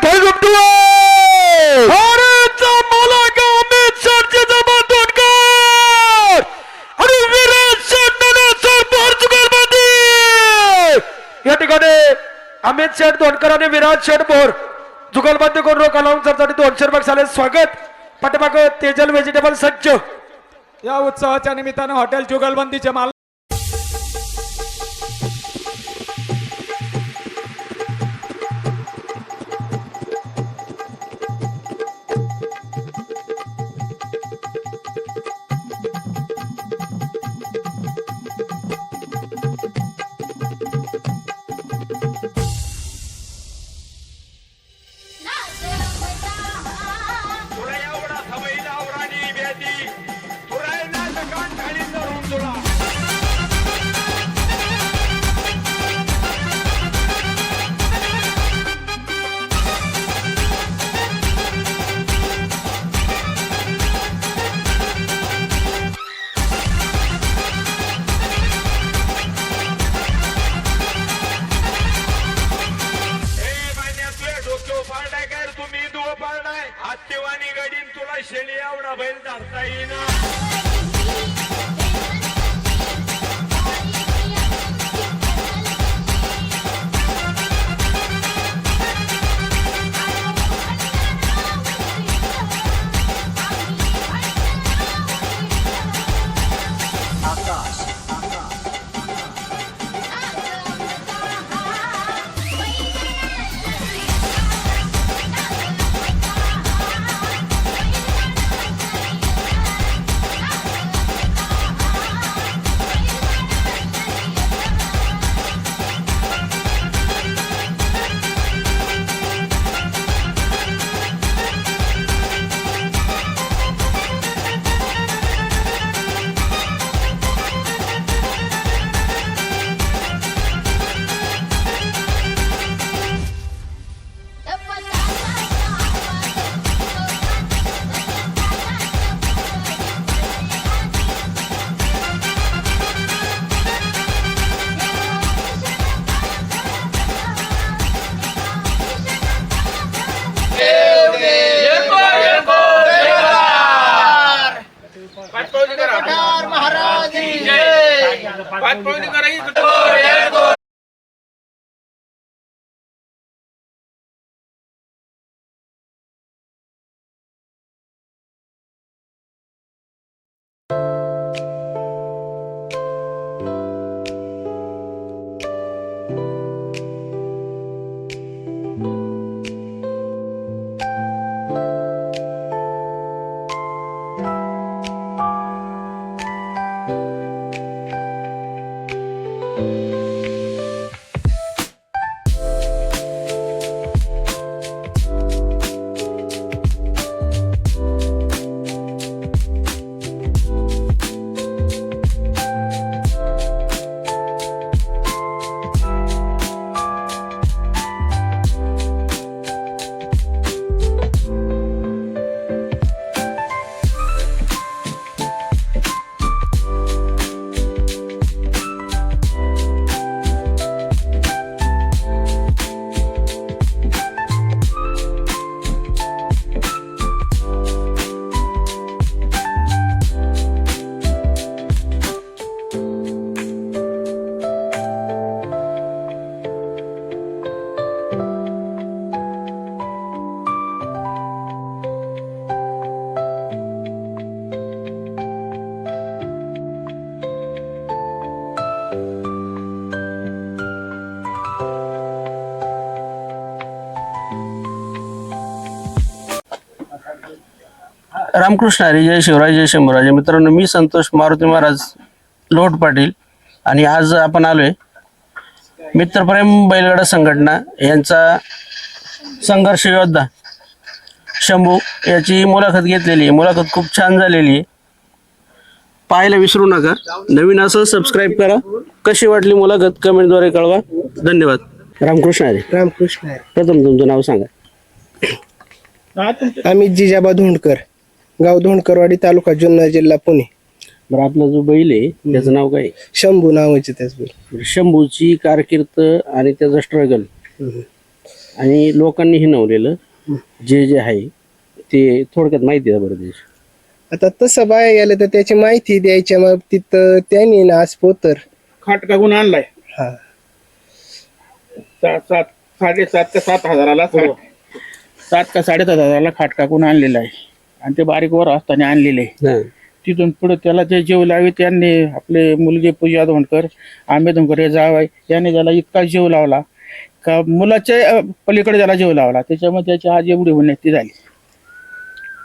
ठाई झुमटू अरे मला का अमित शेटचे जमान तोडकर आणि विराट शेट सर पोर्चुगल मध्ये या ठिकाणी अमित शेट तोडकर आणि विराट शेट बोर जुगलबंदी करून रोख लावून सरसाठी 200 रुपये झाले स्वागत. पाठीमाग तेजल व्हेजिटेबल सज्ज. या उत्सवाच्या निमित्तानं हॉटेल जुगलबंदीचे माल आत्तेवानी गडीन तुला शेळी एवढा बैल धरता येईना. रामकृष्ण हरी, जय शिवराय, जय शंभूराजे. मित्रांनो, मी संतोष मारुती महाराज लोट पाटील आणि आज आपण आलोय मित्रप्रेम बैलगाडा संघटना यांचा संघर्ष योद्धा शंभू याची मुलाखत घेतलेली आहे. मुलाखत खूप छान झालेली आहे, पाहायला विसरू नका. नवीन असं सबस्क्राईब करा. कशी वाटली मुलाखत कमेंटद्वारे कळवा. धन्यवाद. रामकृष्ण हरी. रामकृष्ण हरी. प्रथम तुमचं नाव सांगा. अमित जिजाबा धोंडकर, गाव धोंडकरवाडी, तालुका जुन्नर, जिल्हा पुणे. बरं, आपला जो बैल आहे त्याचं नाव काय? शंभू नावाचे त्याच बैल. शंभूची कारकीर्द आणि त्याचा स्ट्रगल आणि लोकांनी हिनवलेलं जे जे आहे ते थोडक्यात माहिती आहे बरं त्याची. आता तसं बाया गेलं तर त्याची माहिती द्यायच्या बाबतीत त्यांनी ना आज पोतर खाट टाकून आणलाय हा 7,500 का 7,000ला 7 का 7,500ला खाट टाकून आणलेला आहे आणि ते बारीक वर असताना आणलेले आहे. हा. तिथून पुढे त्याला जे जीव लावे त्यांनी आपले मुलगे पूजा धोंडकर आंबे धोंडकर हे जावई यांनी त्याला इतका जीव लावला का मुलाच्या पलीकडे त्याला जीव लावला त्याच्यामुळे त्याची आज एवढी उन्नती झाली.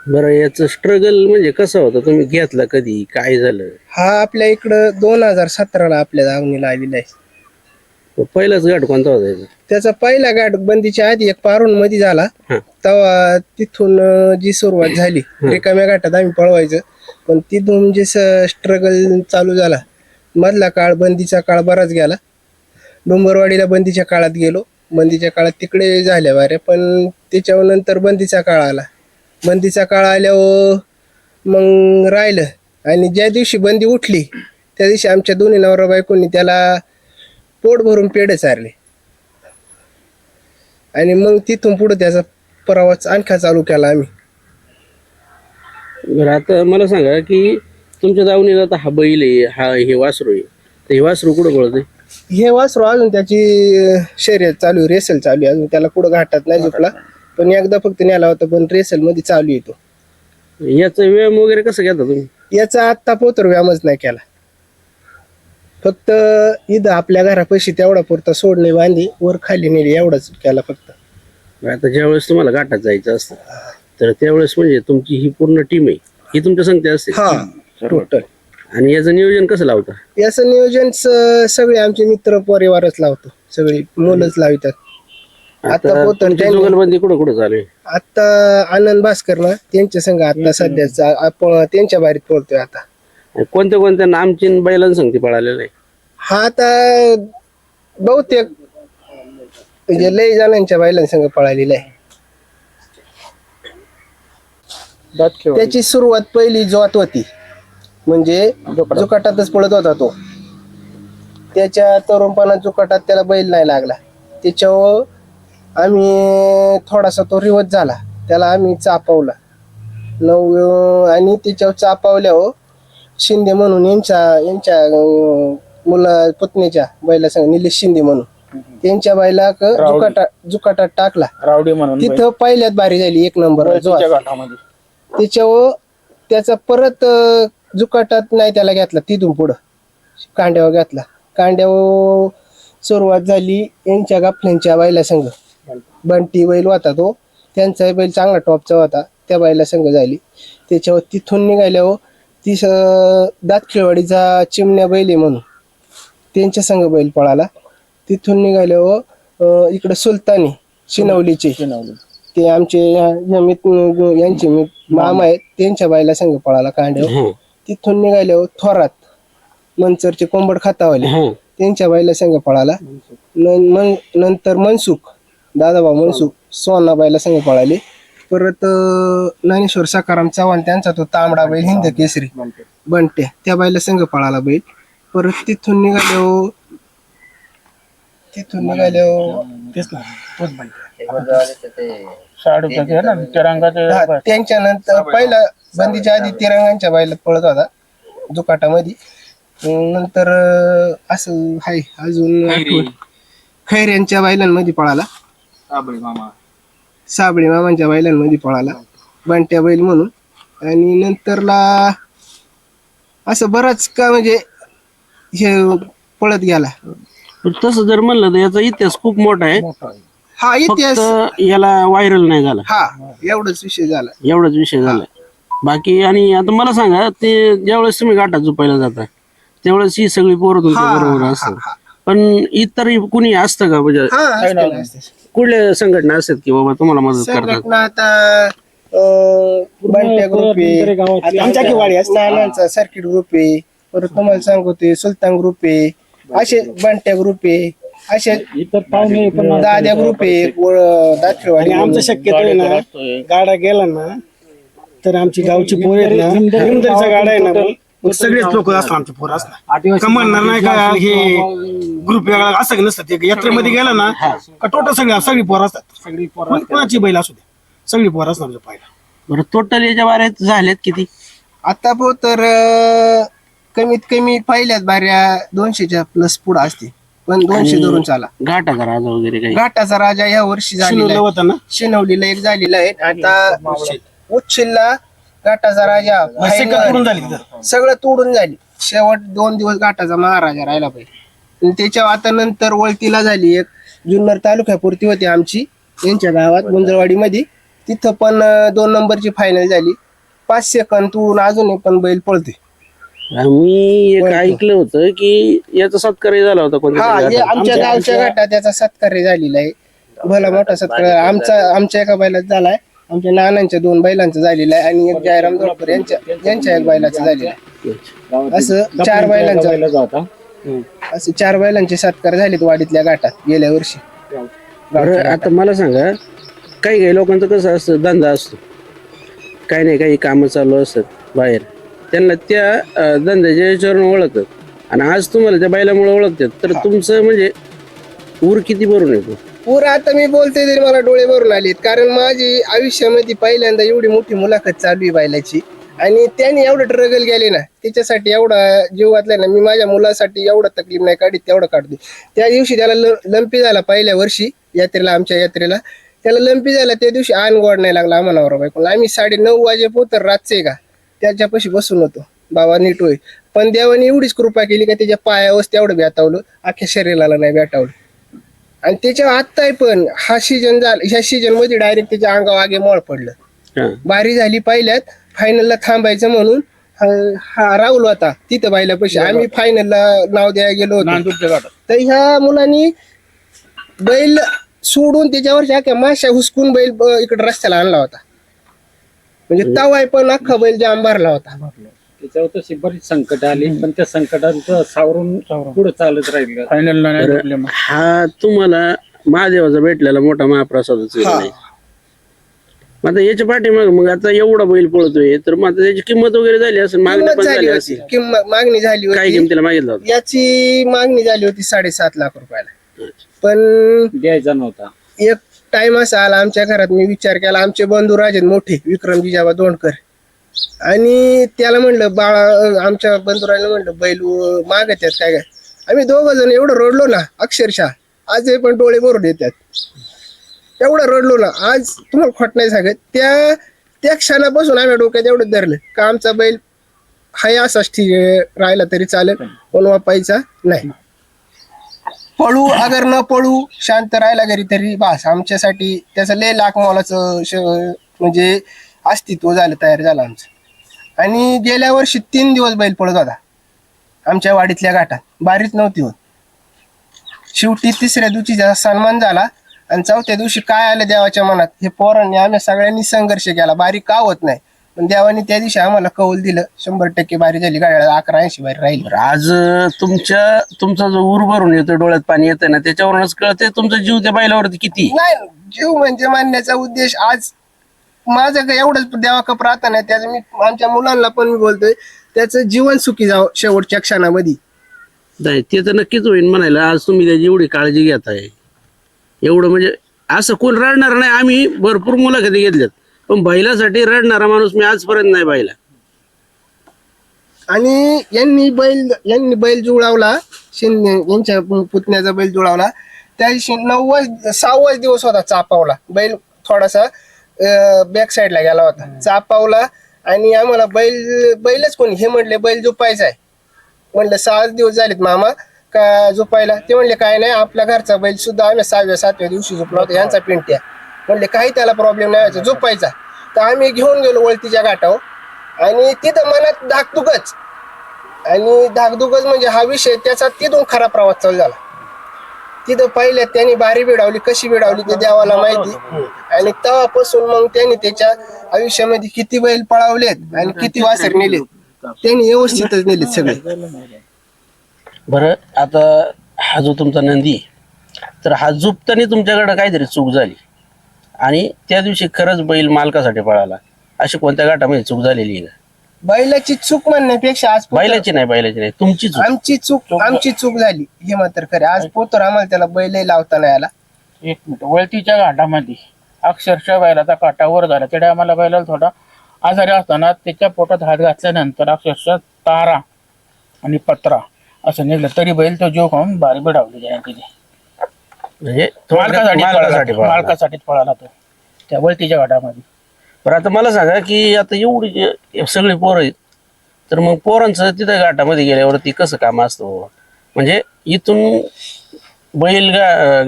बरं याचं स्ट्रगल म्हणजे कसं होतं, तुम्ही घेतला कधी, काय झालं? हा आपल्या इकडं 2017ला आपल्या दावणीला आलेला आहे. पहिलाच गाठ कोणता होता याचा? त्याचा पहिला गाठ बंदीच्या आधी एक पारून मध्ये झाला. हा. तेव्हा तिथून जी सुरुवात झाली रिकाम्या गाठात आम्ही पळवायचं, पण तिथून जे स्ट्रगल चालू झाला मधला काळ बंदीचा काळ बराच गेला. डोंगरवाडीला बंदीच्या काळात गेलो, बंदीच्या काळात तिकडे झाल्या वाऱ्या, पण त्याच्यावर नंतर बंदीचा काळ आला. बंदीचा काळ आल्यावर मग राहिलं आणि ज्या दिवशी बंदी उठली त्या दिवशी आमच्या दोन्ही नवरा बायकोंनी त्याला पोट भरून पेढे चारले आणि मग तिथून पुढे त्याचा प्रवास आणखा चालू केला आम्ही. बरं आता मला सांगा की तुमच्या दावणीला आता हा बैल आहे, हा हे वासरू आहे, तर हे वासरू कुठं पळतंय? हे वासरू अजून त्याची शर्यत चालू आहे, रेसल चालू आहे. अजून त्याला कुठं घाटात नाही झुकला, पण एकदा फक्त नेला होता, पण रेसल मध्ये चालू येतो. याचा व्यायाम वगैरे कसं घेता तुम्ही? याचा आत्ता पोतर व्यायामच नाही केला, फक्त इथं आपल्या घरापाशी तेवढा पुरता सोडणे बांधी वर खाली नेली एवढाच केला फक्त. आता ज्यावेळेस तुम्हाला घाटात जायचं असतं तर त्यावेळेस म्हणजे तुमची ही पूर्ण टीम आहे ही तुमच्या संगती असते हा टोटल. आणि याचं नियोजन कसं लावता? याचं नियोजन सगळे आमचे मित्र परिवारच लावतो, सगळी मुलंच लावितात. आता पोतर तुमची जुगलबंदी कुठं कुठं चालू आहे? आता आनंद भास्कर ना त्यांच्या संघ आता सध्याचा आपण त्यांच्या बारीत पळतोय आता. आणि कोणत्या कोणत्या नामचीन बैलांसंगती पळालेला आहे? हा आता बहुतेक म्हणजे लय जणांच्या बैलांसंग पळालेला आहे. त्याची सुरुवात पहिली जोत होती, म्हणजे जुकाटातच पळत होता तो. त्याच्या तरुणपणात जुकाटात त्याला बैल नाही लागला, त्याच्यावर आम्ही थोडासा तो रिवत झाला, त्याला आम्ही चापवला आणि त्याच्यावर चापवल्यावर शिंदे म्हणून यांच्या मुला पुतणीच्या बैला संग निलेश शिंदे म्हणून त्यांच्या बैला जुकाटात टाकला. रावडी म्हणून तिथं पहिल्यात बारी झाली 1 नंबर. त्याच्यावर त्याचा परत जुकाटात नाही त्याला घेतला, तिथून पुढं कांड्यावर घेतला. कांड्यावर सुरुवात झाली यांच्या गाफल्यांच्या बैला संघ. बंटी बैल होता तो, त्यांचा बैल चांगला टॉपचा होता, त्या बैला संघ झाली. त्याच्यावर तिथून निघाल्यावर ती दातखिळवाडीचा चिमण्या बैल आहे म्हणून त्यांच्या संघ बैल पळाला. तिथून निघाल्यावर इकडे सुलतानी शिनवलीचे ते आमचे यांचे मामा आहेत, त्यांच्या बायला संघ पळाला कांड्यावर. तिथून निघाल्यावर थोरात मनसरचे कोंबड खातावाले त्यांच्या बायला संघ पळाला. नंतर मनसुख दादाभाऊ मनसुख सोना बायला संघ पळाले. परत ज्ञानेश्वर सकाराम चव्हाण त्यांचा तो तांबडा बैल हिंद केसरी बंट्या त्या बायला संघ पळाला बैल. परत तिथून निघाल्यावर त्यांच्या नंतर पहिला बंदीच्या आधी तिरंगांच्या बैलात पळत होता जुकाटामध्ये. नंतर असं हाय अजून खैऱ्यांच्या बैलांमध्ये पळाला, साबळे मामांच्या बैलांमध्ये पळाला बंट्या बैल म्हणून. आणि नंतरला असं बराच का म्हणजे हे पळत गेला. तसं जर म्हणलं तर याचा इतिहास खूप मोठा आहे. हा इतिहास फक्त याला व्हायरल नाही झाला, हा एवढाच विषय झाला. एवढाच विषय झाला बाकी. आणि आता मला सांगा, ते ज्यावेळेस तुम्ही घाटात झोपायला जाता त्यावेळेस ही सगळी पोरं तुमच्या बरोबर असतात, पण इतर कुणी असतं का? म्हणजे कुठल्या संघटना असतात की बाबा तुम्हाला मदत करतात? संघटना आता बंट्या ग्रुप आहे, आमच्या किवाडी असतात, सर्किट ग्रुप आहे, परत तुम्हाला सांगतो ते सुलतान ग्रुप आहे, असे बंट्या ग्रुप आहे, असे इतर पाहुणे पण दाद्या ग्रुप आहे, दाखवाडी. आमचं शक्यतो आहे ना गाडा गेला ना तर आमची गावची पोरं आहेत ना निमदरीचा गाडा आहे ना सगळेच लोक असतात आमचे पोर असतात का म्हणणार नाही का हे ग्रुप वेगळा असं नसतं ते यात्रेमध्ये गेला ना का टोटल सगळी पोर असतात कोणाची बैल असू द्या सगळी पोर असतात आमच्या पाहिला. बरं टोटल याच्या बाऱ्यात झालेत किती? आता पो तर कमीत कमी पहिल्याच बाऱ्या 200च्या प्लस पुढे असते, पण 200 धरून चाला. घाटाचा राजा वगैरे काही? घाटाचा राजा या वर्षी झालेला शिनोरला आहे. होता ना शिनवलीला एक झालेला आहे. आता उच्छिलला घाटाचा राजा सेकंद final करून झाली तिथं. सगळं तोडून झाली. शेवट 2 दिवस घाटाचा महाराजा राहिला पाहिजे. त्याच्या आता नंतर वळतीला झाली एक जुन्नर तालुक्यापुरती होती आमची, यांच्या गावात गुंजरवाडी मध्ये. तिथं पण 2 नंबरची फायनल झाली. 5 सेकंद तोडून अजून पण बैल पळते. मी एक ऐकलं होतं की याचा सत्कारही झाला होता कोणत्या हा तरी हे घाटात. आमच्या गावच्या गटात त्याचा सत्कार झालेला आहे. भला मोठा सत्कार आमच्या एका बैलाचा झालाय, आमच्या नानांच्या 2 बैलांचा झालेला आहे आणि एक जयराम जोडकर यांच्या एक बैलाचा झालेला आहे. असं 4 बैलांचा असं 4 बैलांचे सत्कार झालेत वाडीतल्या घाटात गेल्या वर्षी. बरं आता मला सांगा, काही काही लोकांचं कसं असतं, धंदा असतो, काही नाही काही कामं चालू असतात बाहेर, त्यांना त्या धंद्याच्या याच्यावरून ओळखतात आणि आज तुम्हाला त्या बैलामुळे ओळखतात. तर तुमचं म्हणजे ऊर किती भरून येतो? पुरा आता मी बोलते तरी मला डोळे भरून आलेत, कारण माझी आयुष्यामध्ये पहिल्यांदा एवढी मोठी मुलाखत चालू आहे बैलाची आणि त्यांनी एवढं ट्रगल गेले ना, त्याच्यासाठी एवढा जीव घातलाय ना. मी माझ्या मुलासाठी एवढं तकलीफ नाही काढत तेवढं काढतो. त्या दिवशी त्याला लंपी झाला पहिल्या वर्षी यात्रेला, आमच्या यात्रेला त्याला लंपी झाला. त्या दिवशी आण गोड नाही लागला आम्हाला बरोबर. आम्ही 9:30 वाजेपोतर रातचे का त्याच्यापाशी बसून होतो, बाबा नीट होईल. पण देवाने एवढीच कृपा केली का त्याच्या पायावर तेवढं भेटावलं, अख्ख्या शरीराला नाही भेटावलं. आणि त्याच्या आत्ताही पण हा सीजन झाला, ह्या सीजन मध्ये डायरेक्ट त्याच्या अंगावर आगे मळ पडलं. बारी झाली पहिल्यात, फायनलला थांबायचं म्हणून हा राहुल होता तिथं बायला पैसे. आम्ही फायनलला नाव द्यायला गेलो होतो, तर ह्या मुलांनी बैल सोडून त्याच्यावर अख्या माश्या हुसकून बैल इकडे रस्त्याला आणला होता. म्हणजे तवाय पण अख्खा बैल जाम भरला होता. त्याच्यावर तशी बरीच संकट आली, पण त्या संकटांचं सावरून पुढे चालत राहिलं. फायनल हा तुम्हाला महादेवाचा भेटलेला मोठा महाप्रसादच नाही. मग आता याच्या पाठीमाग मग आता एवढा बैल पळतोय, तर मग आता त्याची किंमत वगैरे झाली असेल, मागणी पण झाली असेल. मागणी झाली काय होती, किमतीला मागितला होता? याची मागणी झाली होती 7.5 लाख रुपयाला. पण द्यायचा नव्हता. एक टाइम असा आला आमच्या घरात, मी विचार केला. आमचे बंधू राजे मोठे विक्रम जिजाबा दोंडकर, आणि त्याला म्हणलं बाळा, आमच्या बंधुराला म्हणलं बैल मागत आहेत काय काय. आम्ही 2 जण एवढं रडलो ना अक्षरशः, आज पण डोळे भरून येतात. एवढं रडलो ना आज, तुम्हाला खोट नाही सांगत. त्या क्षणापासून आम्ही डोक्यात एवढं धरलं का आमचा बैल हाय असाच ठीक राहिला तरी चालेल, पण वापायचा नाही. पळू अगर न पळू, शांत राहायला घरी तरी बास, आमच्यासाठी त्याचं लय लाख मोलाचं म्हणजे अस्तित्व झालं, तयार झालं आमचं. आणि गेल्या वर्षी 3 दिवस बैल पळत होता आमच्या वाडीतल्या घाटात, बारीच नव्हती होत. शेवटी 3ऱ्या दिवशी त्याचा सन्मान झाला आणि 4थ्या दिवशी काय आलं देवाच्या मनात, हे पोरांनी आम्ही सगळ्यांनी संघर्ष केला. बारी का होत नाही, पण देवाने त्या दिवशी आम्हाला कौल दिलं. 100% बारी झाली, गाड्याला 1180 बारी राहिली. आज तुमचा जो ऊर भरून येतो, डोळ्यात पाणी येतं ना, त्याच्यावरूनच कळते तुमचा जीव त्या बैलावरती किती. नाही, जीव म्हणजे मानण्याचा उद्देश आज माझं काय एवढंच देवाक प्रार्थना आहे. त्याचं मी आमच्या मुलांना पण मी बोलतोय, त्याचं जीवन सुखी जावं शेवटच्या क्षणामध्ये. नाही ते तर नक्कीच होईल म्हणायला. आज तुम्ही त्याची एवढी काळजी घेताय, एवढं म्हणजे असं कोण रडणार नाही. आम्ही भरपूर मुलाखती घेतल्यात, पण बैलासाठी रडणारा माणूस मी आजपर्यंत नाही पाहिला. आणि यांनी बैल जुळवला, शिंदे यांच्या पुतण्याचा बैल जुळवला. त्या दिवशी 6वाच दिवस होता चापावला. बैल थोडासा बॅक साईडला गेला होता, चापावला. आणि आम्हाला बैलच कोणी हे म्हणले बैल झोपायचा आहे. म्हणलं 6 दिवस झालेत मामा का झोपायला. ते म्हणले काय नाही, आपल्या घरचा बैल सुद्धा आम्ही 6व्या-7व्या दिवशी झोपला होता, यांचा पिंट्या. म्हणले काही त्याला प्रॉब्लेम नाही व्हायचा, झोपायचा. तर आम्ही घेऊन गेलो वळतीच्या घाटावर आणि तिथं मनात धाकधुकच, आणि धाकधुकच म्हणजे हा विषय त्याचा तिथून खरा प्रवास चालू झाला. तिथं पहिल्यात त्यांनी बारी भिडावली, कशी भिडावली ते देवाला माहिती. आणि तेव्हापासून मग त्यांनी त्याच्या आयुष्यामध्ये किती बैल पळावलेत आणि किती वासर नेलेत, त्यांनी व्यवस्थितच नेलेत सगळे. बरं आता हा जो तुमचा नंदी, तर हा झोपताना तुमच्याकडे काहीतरी चूक झाली आणि त्या दिवशी खरंच बैल मालकासाठी पळाला, अशी कोणत्या घाटामध्ये चूक झालेली आहे का? बैलाची चूक म्हणण्यापेक्षा आज पोतर- बैलाची नाही तुमची चूक. आमची चूक झाली हे मात्र खरे. आज पोतर आम्हाला त्याला बैल लावता नाही आला. एक मिनिट, वळतीच्या घाटामध्ये अक्षरशः बैलाचा काटा वर झाला. त्या आम्हाला बैलाला थोडा आजारी असताना त्याच्या पोटात हात घातल्यानंतर अक्षरशः तारा आणि पत्रा असं निघलं, तरी बैल तो जीव खाऊन बारी बिडावली त्याने. म्हणजे मालकासाठीच पळाला तो त्या वळतीच्या घाटामध्ये. पण आता मला सांगा की आता एवढी सगळी पोरं आहेत, तर मग पोरांचं तिथं घाटामध्ये गेल्यावरती कसं काम असतं? म्हणजे इथून बैल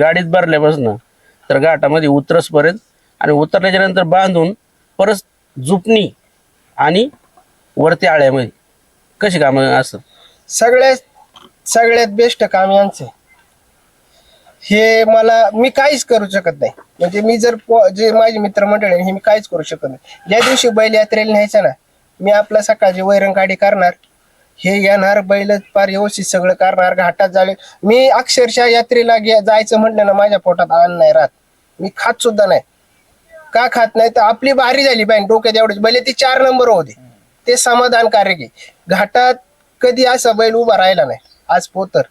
गाडीत भरल्यापासून तर घाटामध्ये उतरसपर्यंत आणि उतरल्याच्या नंतर बांधून परत झुपणी आणि वरती आळ्यामध्ये कशी कामं असतात? सगळ्यात बेस्ट काम यांचं आहे. हे मी काहीच करू शकत नाही. म्हणजे मी जर जे माझे मित्रमंडळी आहे, हे मी काहीच करू शकत नाही. ज्या दिवशी बैल यात्रेला न्यायचा ना, मी आपला सकाळची वैरणकाडी करणार, हे येणार बैल फार व्यवस्थित सगळं करणार, घाटात झाले. मी अक्षरशः यात्रेला जायचं म्हटलं ना, माझ्या पोटात अन्न नाही राहत. मी खात सुद्धा नाही. का खात नाही तर आपली बारी झाली पाहिजे डोक्यात एवढेच. बैल ती 4 नंबर होते, ते समाधानकारक आहे. घाटात कधी असा बैल उभा राहिला नाही. आज पोतर,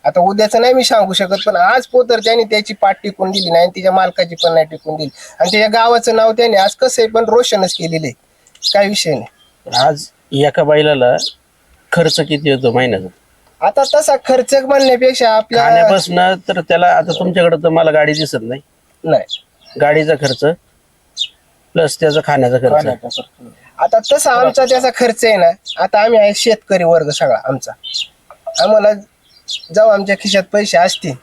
आता उद्याचं नाही मी सांगू शकत, पण आज पोतर त्याने त्याची पाठ टिकून दिली नाही, तिच्या मालकाची पण नाही टिकून दिली, आणि त्याच्या गावाचं नाव त्याने आज कसं आहे पण रोशनच केलेलं आहे. काय विषय नाही. आज एका बैलाला खर्च किती येतो महिन्याचा? आता तसा खर्च म्हणण्यापेक्षा आपल्या खाण्यापासून तर त्याला, आता तुमच्याकडे तर मला गाडी दिसत नाही, गाडीचा खर्च प्लस त्याचा खाण्याचा खर्च. आता तसा आमचा त्याचा खर्च आहे ना. आता आम्ही आहे शेतकरी वर्ग सगळा आमचा. आम्हाला जेव्हा आमच्या खिशात पैसे असतील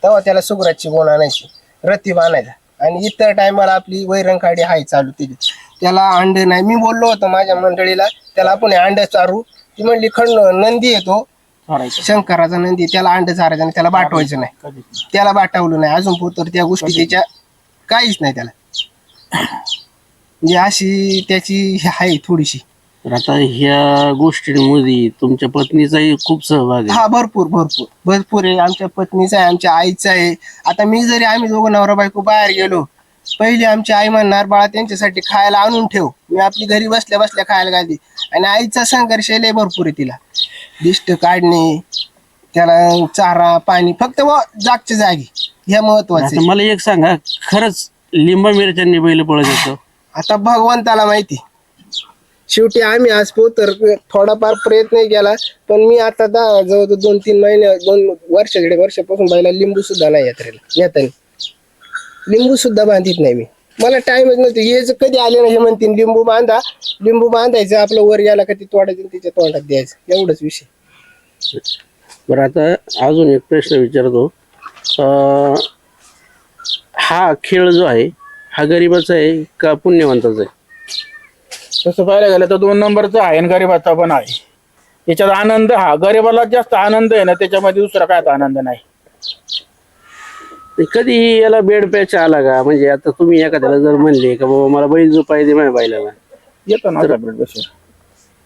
तेव्हा त्याला सुगराची गोण आणायची, रतीब आणायचा, आणि इतर टायमाला आपली वैरणकाडी हाय चालू केली. त्याला अंड नाही. मी बोललो होतो माझ्या मंडळीला, त्याला आपण अंड चारू. ती म्हणली नंदी येतो शंकराचा नंदी, त्याला अंड चारायचं आणि त्याला बाटवायचं नाही. त्याला बाटवलं नाही अजून पोतर. त्या गोष्टी त्याच्या काहीच नाही त्याला. म्हणजे अशी त्याची आहे थोडीशी. तर आता ह्या गोष्टींमध्ये तुमच्या पत्नीचाही खूप सहभाग आहे. हा, भरपूर आहे. आमच्या पत्नीचा आहे, आमच्या आईचा आहे. आता मी जरी आम्ही दोघं नवरा बायको बाहेर गेलो, पहिले आमची आई म्हणणार बाळा त्यांच्यासाठी खायला आणून ठेव, मी आपली घरी बसल्या बसल्या खायला घालते. आणि आईचा संघर्ष लय भरपूर आहे. तिला दिष्ट काढणे, त्याला चारा पाणी, फक्त जागच्या जागी, हे महत्वाचं आहे. मला एक सांगा, खरंच लिंबा मिरच्यांनी बैल पळत येतो? आता भगवंताला माहिती. शेवटी आम्ही आज पोतर थोडाफार प्रयत्न केला, पण मी आता जवळ 2-3 महिने 2 वर्ष 1.5 वर्षापासून बैला लिंबू सुद्धा नाही यात्रेला येताना. लिंबू सुद्धा बांधित नाही मी. मला टाइमच नव्हतं. हे कधी आले ना, हे म्हणतील लिंबू बांधा, लिंबू बांधायचं, आपलं वर गेला का ते तोडायचं तिच्या तोंडात द्यायचं, एवढंच विषय. बरं, आता अजून एक प्रश्न विचारतो. हा खेळ जो आहे हा गरीबाचा आहे का पुण्यवंताचा आहे? तसं पाहायला गेलं तर 2 नंबरचा आहे आणि गरीबाचा पण आहे. याच्यात आनंद, हा गरीबाला जास्त आनंद आहे ना, त्याच्यामध्ये दुसरा काय आनंद नाही. कधी याला बेड पॅच आला का? म्हणजे आता तुम्ही एखाद्याला जर म्हणले का बाबा मला बैल झोपाय दे माझ्या बैलाला, येतो ना बेड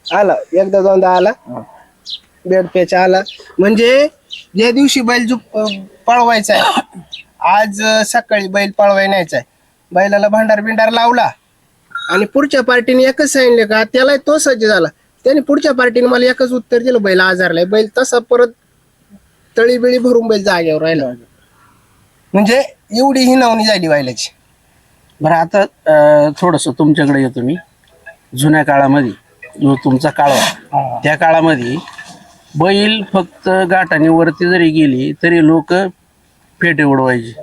आला, एकदा दोनदा आला बेड पॅच आला. म्हणजे ज्या दिवशी बैल पळवायचा आहे, आज सकाळी बैल पळवाय न्यायचा आहे, बैलाला भांडार बिंडार लावला आणि पुढच्या पार्टीने एकच सांगितलं का त्याला तो सज्ज झाला. त्याने पुढच्या पार्टीने मला एकच उत्तर दिलं, बैल आजारलाय. बैल तसा परत तळीबिळी भरून बैल जागेवर राहिला. म्हणजे एवढी हिनावणी झाली बैलाची. बरं, आता थोडस तुमच्याकडे येतो मी. जुन्या काळामध्ये जो तुमचा काळ होता, त्या काळामध्ये बैल फक्त गाठाने वरती जरी गेली तरी लोक फेटे उडवायचे,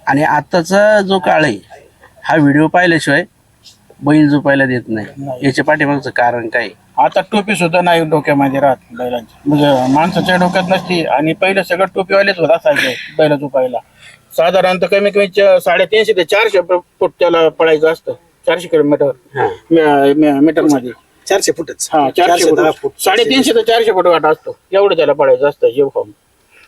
आणि आताचा जो काळ आहे हा व्हिडिओ पाहिल्याशिवाय बैल झोपायला देत नाही. याच्या पाठीमागचं कारण काय? आता टोपी सुद्धा नाही डोक्यामध्ये राहत बैलांची, म्हणजे माणसाच्या डोक्यात नसती. आणि पहिलं सगळं टोपीवालेच होत असायचे बैला झोपायला. साधारणतः कमी कमी 350 ते 400 फूट त्याला पळायचं असतं. 400 किलोमीटर मीटर मध्ये 400 फुटच. हा, 400 फूट, 350 ते 400 फूट वाटा असतो. एवढं त्याला पळायचं असतं जीव खाऊन.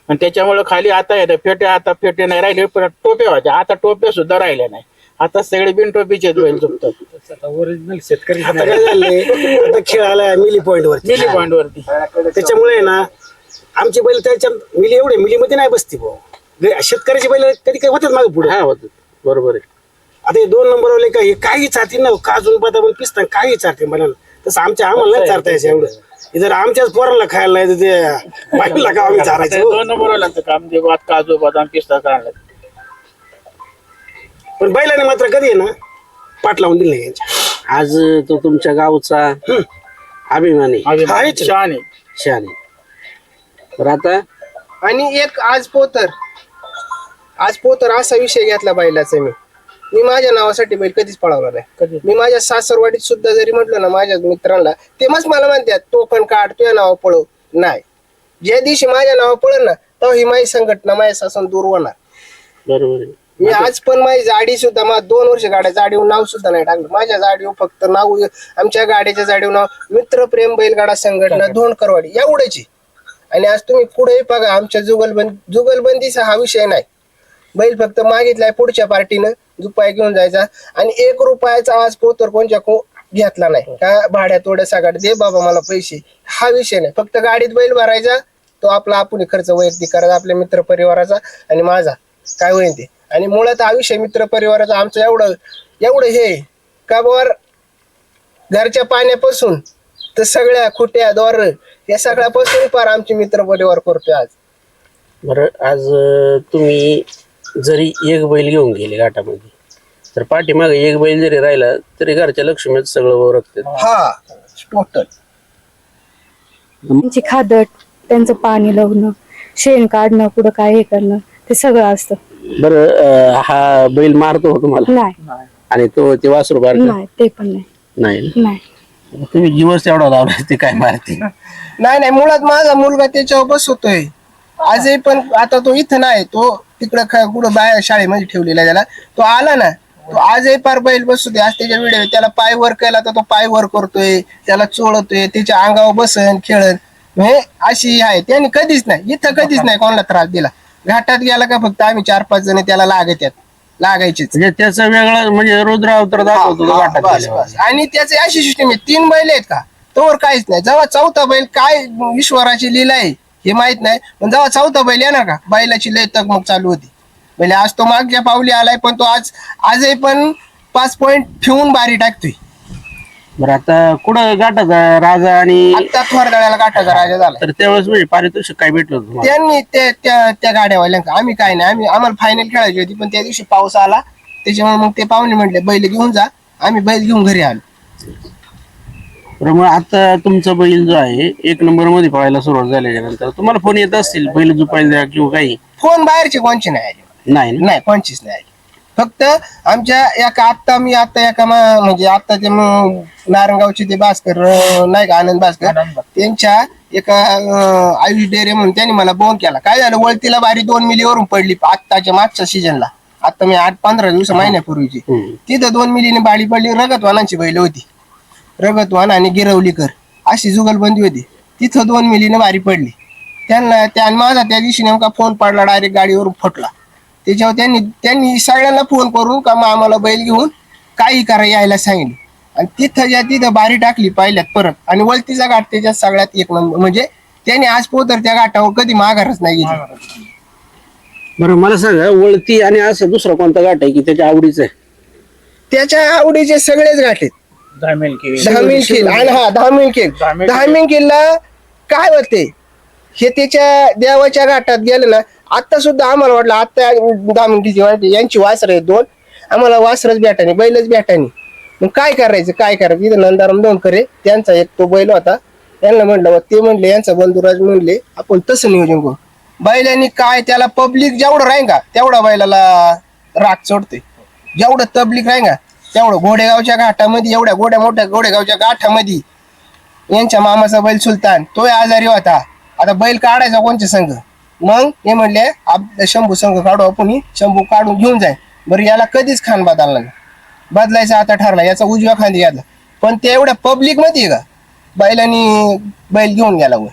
आणि त्याच्यामुळे खाली आता येतं फेटे. आता फेटे नाही राहिले, पण टोप्या होत्या. आता टोप्या सुद्धा राहिल्या नाही. आता सगळे बिन टोपीचे बैल झोपतात. ओरिजिनल शेतकरी आता काय झालंय, आता खेळ आलाय मिली पॉइंट वरती. त्याच्यामुळे ना आमची बैल त्याच्या मिली एवढे मिलीमध्ये नाही बसती भाऊ. शेतकऱ्याची बैल कधी काही होतात मागे पुढे. हा, होत बरोबर आहे. आता हे 2 नंबरवाले काही चालतील ना, काजून बदाम पिस्ता काही चालतील मला. तसं आम्हाला नाही चारता यायचं एवढं जर आमच्याच पोराला खायला नाही तर ते बाईला का आम्ही चारायचं 2 नंबर लागतं काम जे काजू बदाम पिस्ता काढला पण बैलाने मात्र कधी आहे ना पाठ लावून दिली नाही यांच्या. आज तो तुमच्या गावचा अभिमानी आहेच. छान आहे शान आहे. तर आता आणि एक आज पोतर असा विषय घेतला बैलाचा मी माझ्या नावासाठी बैल कधीच पळवला नाही. मी माझ्या सासरवाडीत सुद्धा जरी म्हटलं ना माझ्या मित्रांना ते मग मला म्हणतात तो पण काढ तुझ्या नाव पळव नाही. ज्या दिवशी माझ्या नाव पळल ना तेव्हा ही माझी संघटना माझ्या सासून दूर होणार. बरोबर आहे. मी आज पण माझी जाडी सुद्धा मला 2 वर्ष गाड्या जाडीवर नाव सुद्धा नाही टाकलं. माझ्या जाडीवर फक्त नाव आमच्या गाड्याच्या जाडीवर नाव मित्रप्रेम बैलगाडा संघटना धोंडकरवाडी एवढ्याची. आणि आज तुम्ही पुढे बघा आमच्या जुगलबंदीचा हा विषय नाही. बैल फक्त मागितलाय पुढच्या पार्टीनं रुपये घेऊन जायचा आणि 1 रुपयाचा आज पोतर कोणच्या घेतला नाही का भाड्या थोड्या सगळ्यात दे बाबा मला पैसे हा विषय नाही. फक्त गाडीत बैल भरायचा तो आपला आपण खर्च वैयक्तिक करायचा आपल्या मित्र परिवाराचा आणि माझा काय होईल ते. आणि मुळात हा विषय मित्र परिवाराचा आमचं एवढं हे का बर घरच्या पाण्यापासून तर सगळ्या खुट्या दोर या सगळ्यापासून फार आमचे मित्र परिवार करतोय आज. बरं आज तुम्ही जरी एक बैल घेऊन गेले घाटामध्ये तर पाठीमागे एक बैल जरी राहिला तरी घरच्या लक्ष्मीत सगळं ओळखतात. हा टोटल त्यांची खादट त्यांचं पाणी लावणं शेण काढणं पुढं काय हे करणं ते सगळं असतं. बरं हा बैल मारतो तुम्हाला नाही आणि तो ते वासरू बार नाही ते पण नाही नाही नाही तुम्ही जीवच तेवढा लावला ते काय मारते. नाही मुळात माझा मुलगा त्याच्यावर बसवतोय आजही. पण आता तो इथं नाही तो तिकडं कुठं बाहेर शाळेमध्ये ठेवलेला त्याला. तो आला ना तो आजही पार बैल बसतोय. आज त्याच्या व्हिडिओ त्याला पाय वर केला तर तो पाय वर करतोय त्याला चोळतोय त्याच्या अंगावर बसन खेळत हे अशी आहे. त्याने कधीच नाही इथं कधीच नाही कोणाला त्रास दिला. घाटात गेला का फक्त आम्ही 4-5 जण त्याला लागायचेच. म्हणजे त्याचा वेगळा म्हणजे रुद्र अवतार दाखवतो तो घाटात बस गेल्यावर. बस. आणि त्याची अशी सिस्टीम आहे 3 बैल आहेत का तोवर काहीच नाही. जेव्हा 4था बैल काय ईश्वराची लीला आहे हे माहित नाही. पण जेव्हा 4था बैल येणार का बैलाची लय तगमग चालू होती. म्हणजे आज तो मागच्या पावली आलाय पण तो आजही पण 5 पॉइंट ठेवून बारी टाकतोय. बरं आता कुठं घाटाचा राजा आणि आता थोरदळ्याला गाठाचा राजा झाला. तर त्यावेळेस म्हणजे पारितोषिक काय भेटलं होतं तुम्हाला? त्यांनी त्या गाड्यावाल्यांका आम्ही काय नाही आम्हाला फायनल खेळायची होती पण त्या दिवशी पाऊस आला त्याच्यामुळे मग ते पाहुणे म्हटले बैल घेऊन जा. आम्ही बैल घेऊन घरी आलो. बरं मग आता तुमचा बैल जो आहे 1 नंबर मध्ये पळायला सुरुवात झाल्याच्या नंतर तुम्हाला फोन येत असतील बैल झुपायला द्या किंवा काही? फोन बाहेरचे कोणचे नाही आले. नाही ना? नाही कोणचीच नाही आली. फक्त आमच्या म्हणजे आता ते नारंगावचे ते भास्कर नाही का आनंद भास्कर त्यांच्या एका आयुष डेअरी म्हणून त्यांनी मला फोन केला. काय झालं वळतीला बारी 2 मिलीवरून पडली आत्ताच्या मागच्या सीजनला. आता मी 8-15 दिवस महिन्यापूर्वीची तिथं 2 मिलीने बाडी पडली. रगतवानांची बैल होती रगतवान आणि गिरवलीकर अशी जुगलबंदी होती. तिथं 2 मिलीने बारी पडली. त्यांना माझा त्या दिवशी नेमका फोन पडला डायरेक्ट गाडीवरून फुटला. त्याच्यावर त्यांनी सगळ्यांना फोन करून का मग आम्हाला बैल घेऊन काही करा यायला सांगितलं. आणि तिथं बारी टाकली पाहिल्यात परत. आणि वलतीचा घाट त्याच्यात सगळ्यात 1 नंबर. म्हणजे त्यांनी आज पोतर त्या घाटावर कधी माघारच नाही गेली. बरं मला सांगा वळती आणि असं दुसरा कोणता घाट आहे की त्याच्या आवडीचं आहे? त्याच्या आवडीचे सगळेच घाट आहेत. 10 मिल आणि 10 मिल काय होते हे त्याच्या देवाच्या घाटात गेलं ना. आता सुद्धा आम्हाला वाटलं आता 10 मिनिटाची यांची वासर आहे 2 आम्हाला वासरच भेटानी बैलच भेटानी. मग काय करायचं इथं नंदाराम दोनकरे त्यांचा एक तो बैल होता. त्यांना म्हणलं ते म्हणले यांचा बंधुराज म्हणले आपण तसं नियोजन करू. बैलांनी काय त्याला पब्लिक जेवढं राहील का तेवढा बैलाला राग चढतोय. जेवढं पब्लिक राहील का तेवढं. घोडेगावच्या घाटामध्ये एवढ्या मोठ्या घोडेगावच्या गाठामध्ये यांच्या मामाचा बैल सुलतान तोय आजारी होता. आता बैल काढायचा कोणच्या संघ. मग हे म्हणले आपल्या शंभू संघ काढू आपण. शंभू काढून घेऊन जाईल. बरं याला कधीच खान बदलला नाही. बदलायचा आता ठरला याचा उजव्या खांदी घातला. पण ते एवढ्या पब्लिक मध्ये का बैलांनी बैल घेऊन गेला वर.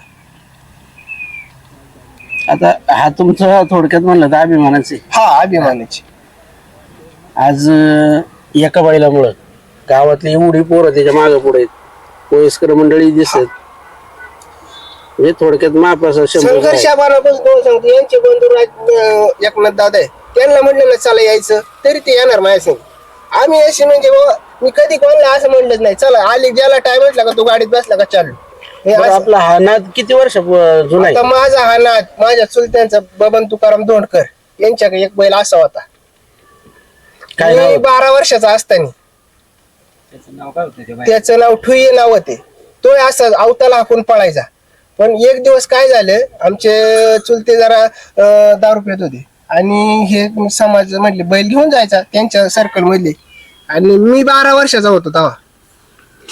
आता हा तुमचा थोडक्यात म्हणलं तर अभिमानाचे. हा अभिमानाची. आज एका बैलामुळं गावातली एवढी पोरं त्याच्या मागे पुढे वयस्कर मंडळी दिसत. म्हणजे थोडक्यात महाप्रसाद संघर्षापासून सांगतो यांचे बंधू एकनाथ दादा आहे त्यांना म्हटलं ना चला यायचं तरी ते येणार माझ्या संग. आम्ही असे म्हणजे मी कधी कोणाला असं म्हणलंच नाही, चला आली ज्याला टाइम असला का तू गाडीत बसला का चालू. हे बरं, असं. आपला हा नाद किती वर्ष जुना आहे? आता माझा हा नाद माझ्या चुलत्यांचा बबन तुकाराम धोंडकर यांच्याकडे एक बैल असा होता. काय नाव मी होतं? 12 वर्षाचा असताना त्याचं नाव ठुये नाव होते. तो असं अवताला हाकून पळायचा. पण एक दिवस काय झालं, आमचे चुलते जरा दारू पित होते आणि हे समाज मधले बैल घेऊन जायचा त्यांच्या सर्कल मधले. आणि मी 12 वर्षाचा होतो तेव्हा.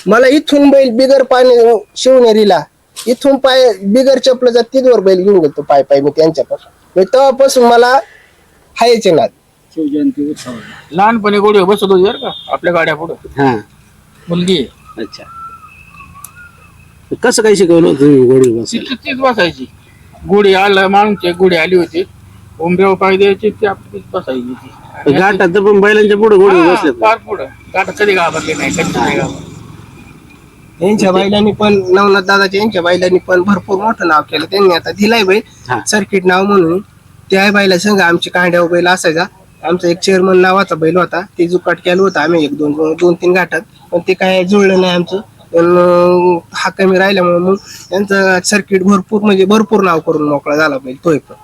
मला इथून बैल बिगर पाणी शिवनेरीला इथून पाय बिगर चपलाचा तिथवर बैल घेऊन गेलो पाय पाय मी त्यांच्यापासून. तेव्हापासून मला हायचे नाद. शिवजयंती उत्सव लहानपणी गोडी बसत होती बरं का आपल्या गाड्या पुढं. हा, मुलगी अच्छा. कसं काय शिकवलं होतं तुम्ही गोडी बसायला? तीच बसायची. गोडी आला माणूस गोडी आली होती, उंबऱ्यावर पाय द्यायची, ती आपली बसायची ती. घाटात तर पण बैलांच्या पुढे गोडी बसले. फार पुढं गाठ कधी घाबरली नाही, कधी नाही घाबरली. यांच्या बैलांनी पण नवनाथ दादाच्या यांच्या बैलांनी पण भरपूर मोठं नाव केलं. त्यांनी आता दिलाय बैल हा. सर्किट नाव म्हणून. त्या बैला संघ आमची कांड्यावर बैल असायचा. आमचा एक चेअरमन नावाचा बैल होता, ते जुकाट केलं होतं आम्ही 1-2-3 घाटात, पण ते काय जुळलं नाही आमचं. पण हा कमी राहिल्यामुळे मग त्यांचं सर्किट भरपूर नाव करून मोकळा झाला बैल तोय. पण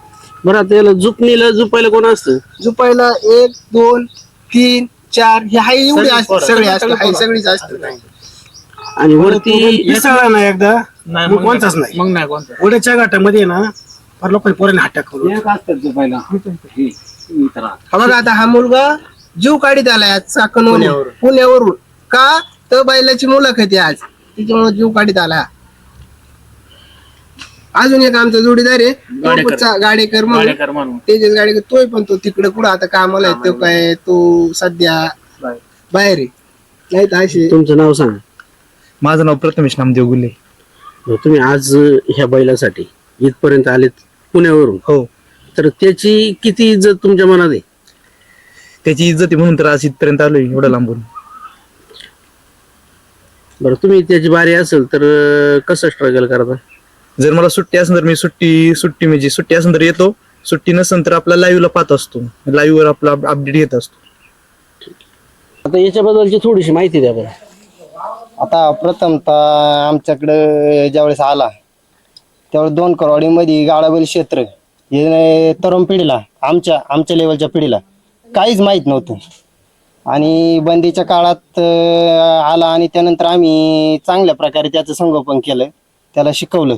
बरं, आता याला जुपायला कोण असतं? जुपायला 1, 2, 3, 4 हे हाय एवढे असतात, सगळे असतात, हाय सगळीच असतात. आणि वरती मिसळला नाही एकदा मग कोणताच नाही. मग नाही कोणतं. उड्याच्या घाटामध्ये ना फार लोकांनी पोरांनी अटॅक करून एक असतात पहिला मित्रा. हा बघा आता हा मुलगा जीव काढीत आलाय चाकण पुण्यावरून. का तर बैलाची मुलाखत आहे आज, त्याच्यामुळे जीव काढीत आला. अजून एक आमचा जोडीदार आहे गाडेकर म्हणून, तेजस गाडेकर. तोय पण तो तिकडे कुठं आता कामाला आहे. तो काय तो सध्या बाहेर आहे. नाही तर असे. तुमचं नाव सांगा. माझं नाव प्रथमेश नामदेव गुल्ले. तुम्ही आज ह्या बैलासाठी इथपर्यंत आलेत पुण्यावरून. हो, तर त्याची किती इज्जत तुमच्या मनात आहे? त्याची इज्जत आहे म्हणून तर आज इथपर्यंत आलोय एवढं लांबून. बरं, तुम्ही त्याची बारी असेल तर कसं स्ट्रगल करता? जर मला सुट्टी असेल तर मी सुट्टी म्हणजे सुट्टी असेल तर येतो, सुट्टी नसेल तर आपला लाईव्हला पाहत असतो, लाईव्हवर आपला अपडेट घेत असतो. आता याच्याबद्दलची थोडीशी माहिती द्या बरं. आता प्रथमतः आमच्याकडे ज्यावेळेस आला त्यावेळेस 2 करोडीमध्ये गाडाबैल क्षेत्र हे तरुण पिढीला आमच्या लेवलच्या पिढीला काहीच माहीत नव्हतं. आणि बंदीच्या काळात आला आणि त्यानंतर आम्ही चांगल्या प्रकारे त्याचं संगोपन केलं, त्याला शिकवलं,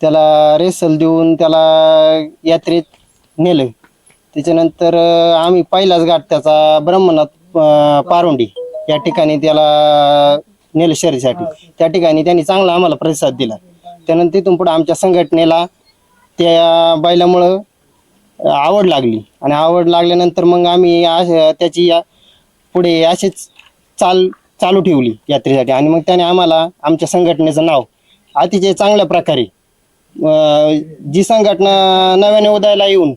त्याला रेसल देऊन त्याला यात्रेत नेलं. त्याच्यानंतर आम्ही पहिलाच घाट त्याचा ब्रह्मनाथ पारोंडी या ठिकाणी त्याला नेलं शर्यतीसाठी. त्या ठिकाणी त्यांनी चांगला आम्हाला प्रतिसाद दिला. त्यानंतर तिथून पुढे आमच्या संघटनेला त्या बैलामुळं आवड लागली आणि आवड लागल्यानंतर मग आम्ही त्याची पुढे अशीच चालू ठेवली यात्रेसाठी. आणि मग त्याने आम्हाला आमच्या संघटनेचं नाव अतिशय चांगल्या प्रकारे जी संघटना नव्याने उदयाला येऊन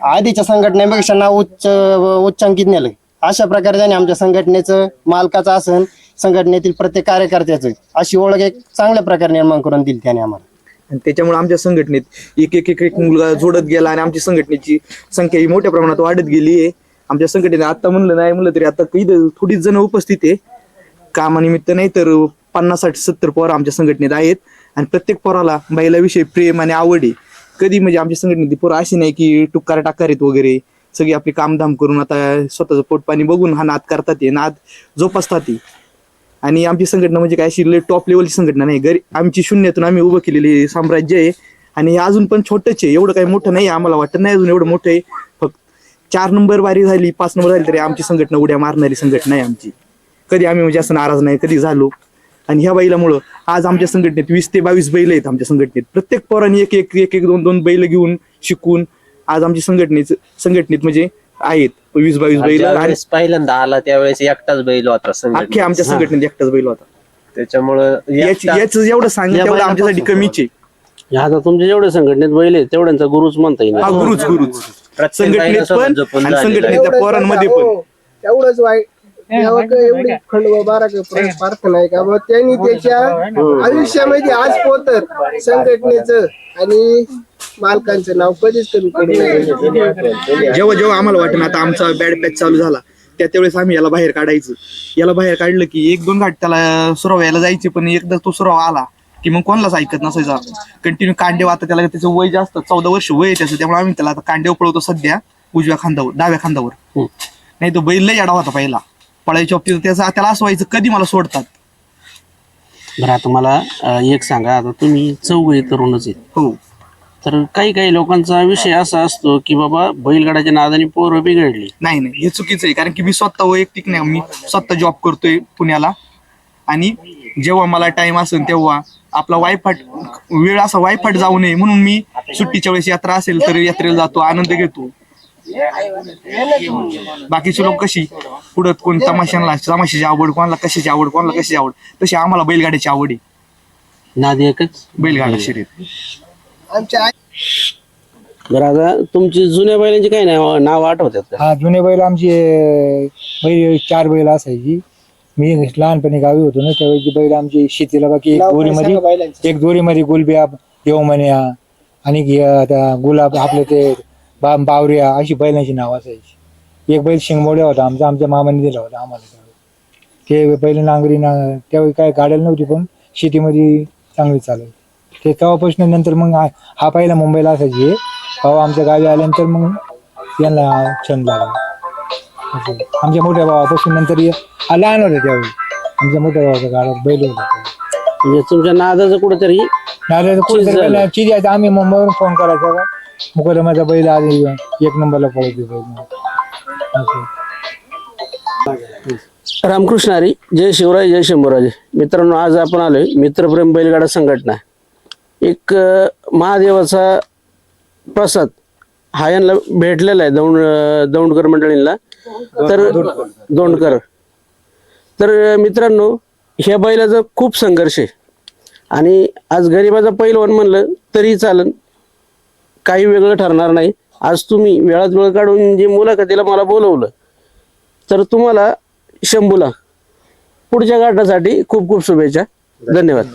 आधीच्या संघटनेपेक्षा नाव उच्चांकित नेलं. अशा प्रकारे त्याने आमच्या संघटनेचं मालकाचं असन संघटनेतील प्रत्येक कार्यकर्त्याचं अशी ओळख एक चांगल्या प्रकारे निर्माण करून दिली त्याने आम्हाला. आणि त्याच्यामुळे आमच्या संघटनेत एक मुलगा जोडत गेला आणि आमची संघटनेची संख्या ही मोठ्या प्रमाणात वाढत गेली आहे. आमच्या संघटनेत आता म्हणलं तरी आता इथं थोडीच जण उपस्थित आहे. कामानिमित्त नाही तर 50-60-70 पोरं आमच्या संघटनेत आहेत आणि प्रत्येक पोराला बैलाविषयी प्रेम आणि आवड आहे. कधी म्हणजे आमच्या संघटनेत पोरं अशी नाही की टुक्कार टाकारीत वगैरे, सगळी आपली कामधाम करून आता स्वतःचं पोटपाणी बघून हा नाद करतात, नाद जोपासतात. आणि आमची संघटना म्हणजे काय अशी टॉप लेवलची संघटना नाही. आमची शून्यातून आम्ही उभं केलेली साम्राज्य आहे आणि हे अजून पण छोटंच आहे, एवढं काही मोठं नाही. आम्हाला वाटत नाही अजून एवढं मोठं आहे. फक्त 4 नंबर बारी झाली, 5 नंबर झाली तरी आमची संघटना उड्या मारणारी संघटना आहे आमची. कधी आम्ही म्हणजे असं नाराज नाही कधी झालो. आणि ह्या बैलामुळं आज आमच्या संघटनेत 20 ते 22 बैल आहेत आमच्या संघटनेत. प्रत्येक पोरांनी एक 2 बैल घेऊन शिकून आज आमची संघटनेत म्हणजे आहेत 20-22 बैल. आणि पहिल्यांदा आला त्यावेळेस एकटाच बैल होता अख्ख्या आमच्या संघटनेत एकटाच बैल होता. त्याच्यामुळं याच एवढं सांगितलं तेवढं आमच्यासाठी कमीच आहे. आता तुमच्या जेवढ्या संघटनेत बैल आहेत तेवढ्यांचा गुरुच म्हणता येईल. हा गुरुच संघटनेत पण आणि संघटनेतल्या पोरांमध्ये पण एवढंच वाईट एवढी खंडोबा बारा प्रार्थना आहे का मग त्यांनी त्याच्या आयुष्यामध्ये आज पोतर संघटनेचं आणि मालकांचं नाव कधीच कमी पडलं. जेव्हा आम्हाला वाटतं आता आमचा बॅड पॅच चालू झाला त्यावेळेस आम्ही याला बाहेर काढायचं. याला बाहेर काढलं की 1-2 घाट त्याला सुराव यायला जायचे, पण एकदा तो सुराव आला की मग कोणालाच ऐकत नसायचा. कंटिन्यू कांडेव, आता त्याला त्याचं वय जास्त 14 वर्ष वय आहे त्याचं, त्यामुळे आम्ही त्याला आता कांडेव पळवतो सध्या उजव्या खांद्यावर, डाव्या खांद्यावर. नाही तो बैल लय आडा होता पहिला पळायच्या बाबतीत, त्याला असं व्हायचं कधी मला सोडतात. बरं आता मला एक सांगा, आता तुम्ही चौघे तरुणच आहेत. हो. तर काही लोकांचा विषय असा असतो की बाबा बैलगाड्याच्या नादाने पोरं बिघडली. नाही हे चुकीचं आहे, कारण की मी स्वतः वैयक्तिक नाही, मी स्वतः जॉब करतोय पुण्याला, आणि जेव्हा मला टाइम असेल तेव्हा आपला वायफाट वेळ असा वायफाट जाऊ नये म्हणून मी सुट्टीच्या वेळेस यात्रा असेल तर यात्रेला जातो, आनंद घेतो. बाकीचे लोक कशी पुढं कोण तमाशाची आवड, कोणाला कशाची आवड, कोणाला कशाची आवड, तशी आम्हाला बैलगाड्याची आवड आहे. नाद एकच, बैलगाडा शर्यत. आमच्या बरं आता तुमची जुन्या बैलांची काही नाव आठवतात का? हा, जुने बैल आमचे बैल 4 बैल असायची. मी लहानपणी गावी होतो ना, त्यावेळी बैल आमची शेतीला, बाकी एक दोरीमध्ये गुलबिया, येवमन्या आणि गुलाब, आपले ते बावरिया, अशी बैलांची नाव असायची. एक बैल शिंगमोड्या होता आमच्या मामाने दिला होता आम्हाला. ते बैल नांगरी त्यावेळी काय गाड्या नव्हती, पण शेतीमध्ये चांगली चालायची. ते तेव्हापासून नंतर मग हा पहिला मुंबईला असायची. तेव्हा आमच्या गावी आल्यानंतर मग यांना छंद लागला. आमच्या मोठ्या भावापासून नंतर लहान होते त्यावेळी आमच्या मोठ्या भावाच्या गावात बैल होता. म्हणजे तुमच्या नादाचं कुठेतरी चीज आहे. आम्ही मुंबईवरून फोन करायचा का, मुकदमाचा बैल आज 1 नंबरला पळतो बैल. रामकृष्ण हरी, जय शिवराय, जय शंभूराजे. मित्रांनो, आज आपण आलोय मित्रप्रेम बैलगाडा संघटना. एक महादेवाचा प्रसाद हा यांना भेटलेला आहे दौंडकर मंडळींना, तर दोंडकर. तर मित्रांनो, ह्या बैलाचा खूप संघर्ष आहे, आणि आज गरिबाचा पैलवान म्हणलं तरी चालन, काही वेगळं ठरणार नाही. आज तुम्ही वेळात वेळ काढून जे मुलाखतीला मला बोलवलं, तर तुम्हाला शंभूला पुढच्या गाठासाठी खूप खूप शुभेच्छा. धन्यवाद.